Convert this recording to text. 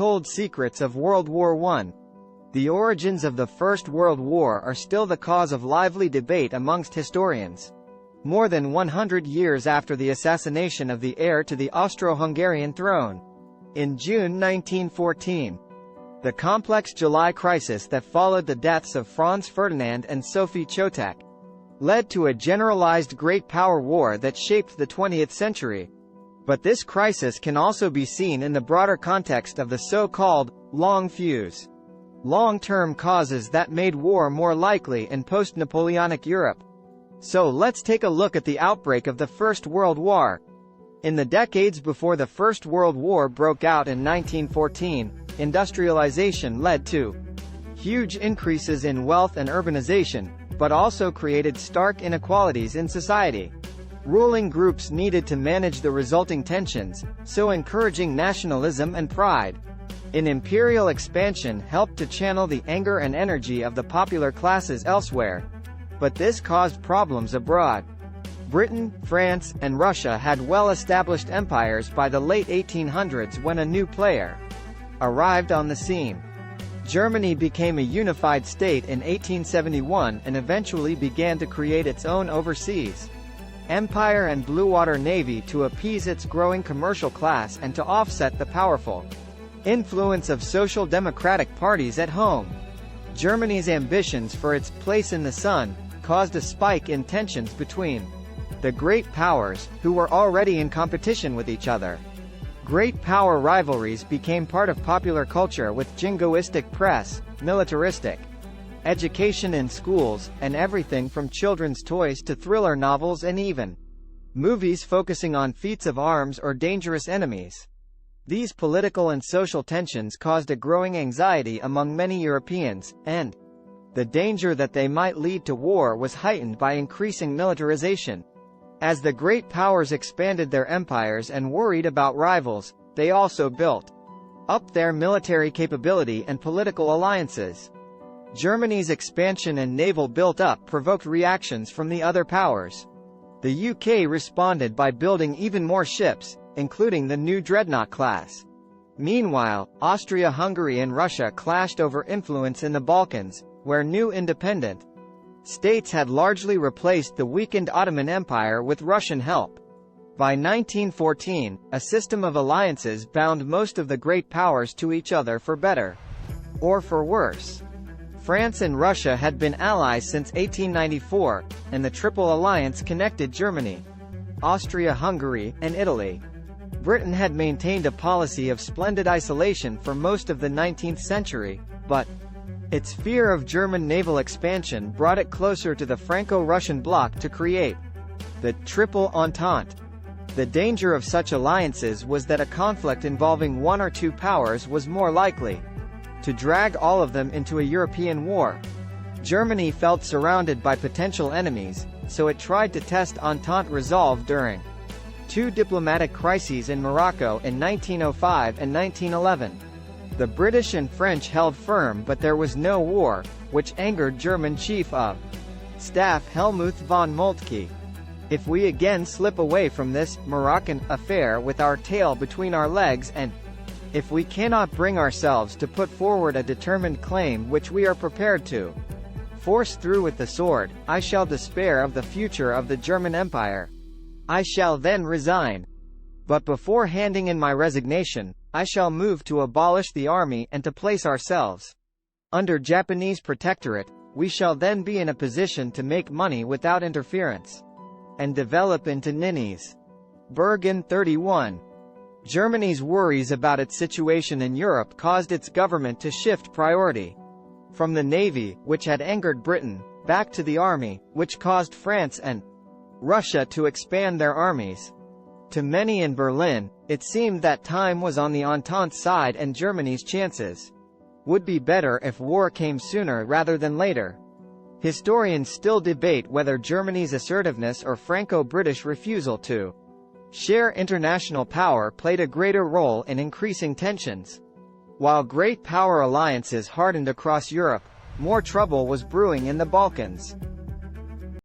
Untold secrets of World War I. The origins of the First World War are still the cause of lively debate amongst historians. More than 100 years after the assassination of the heir to the Austro-Hungarian throne. In June 1914, the complex July crisis that followed the deaths of Franz Ferdinand and Sophie Chotek led to a generalized great power war that shaped the 20th century. But this crisis can also be seen in the broader context of the so-called long fuse, long-term causes that made war more likely in post-Napoleonic Europe. So let's take a look at the outbreak of the First World War. In the decades before the First World War broke out in 1914, industrialization led to huge increases in wealth and urbanization, but also created stark inequalities in society. Ruling groups needed to manage the resulting tensions, so encouraging nationalism and pride in imperial expansion helped to channel the anger and energy of the popular classes elsewhere. But this caused problems abroad. Britain, France, and Russia had well-established empires by the late 1800s when a new player arrived on the scene. Germany became a unified state in 1871 and eventually began to create its own overseas empire and blue water navy to appease its growing commercial class and to offset the powerful influence of social democratic parties at home. Germany's ambitions for its place in the sun caused a spike in tensions between the great powers, who were already in competition with each other. Great power rivalries became part of popular culture with jingoistic press, militaristic education in schools, and everything from children's toys to thriller novels and even movies focusing on feats of arms or dangerous enemies. These political and social tensions caused a growing anxiety among many Europeans, and the danger that they might lead to war was heightened by increasing militarization. As the great powers expanded their empires and worried about rivals, they also built up their military capability and political alliances. Germany's expansion and naval build-up provoked reactions from the other powers. The UK responded by building even more ships, including the new Dreadnought class. Meanwhile, Austria-Hungary and Russia clashed over influence in the Balkans, where new independent states had largely replaced the weakened Ottoman Empire with Russian help. By 1914, a system of alliances bound most of the great powers to each other for better or for worse. France and Russia had been allies since 1894, and the Triple Alliance connected Germany, Austria-Hungary, and Italy. Britain had maintained a policy of splendid isolation for most of the 19th century, but its fear of German naval expansion brought it closer to the Franco-Russian bloc to create the Triple Entente. The danger of such alliances was that a conflict involving one or two powers was more likely to drag all of them into a European war. Germany felt surrounded by potential enemies, so it tried to test Entente resolve during two diplomatic crises in Morocco in 1905 and 1911. The British and French held firm, but there was no war, which angered German Chief of Staff Helmuth von Moltke. If we again slip away from this Moroccan affair with our tail between our legs, and if we cannot bring ourselves to put forward a determined claim which we are prepared to force through with the sword, I shall despair of the future of the German Empire. I shall then resign. But before handing in my resignation, I shall move to abolish the army and to place ourselves under Japanese protectorate. We shall then be in a position to make money without interference and develop into ninnies. Bergen 31. Germany's worries about its situation in Europe caused its government to shift priority from the navy, which had angered Britain, back to the army, which caused France and Russia to expand their armies. To many in Berlin, it seemed that time was on the Entente side and Germany's chances would be better if war came sooner rather than later. Historians still debate whether Germany's assertiveness or Franco-British refusal to share international power played a greater role in increasing tensions. While great power alliances hardened across Europe, more trouble was brewing in the Balkans.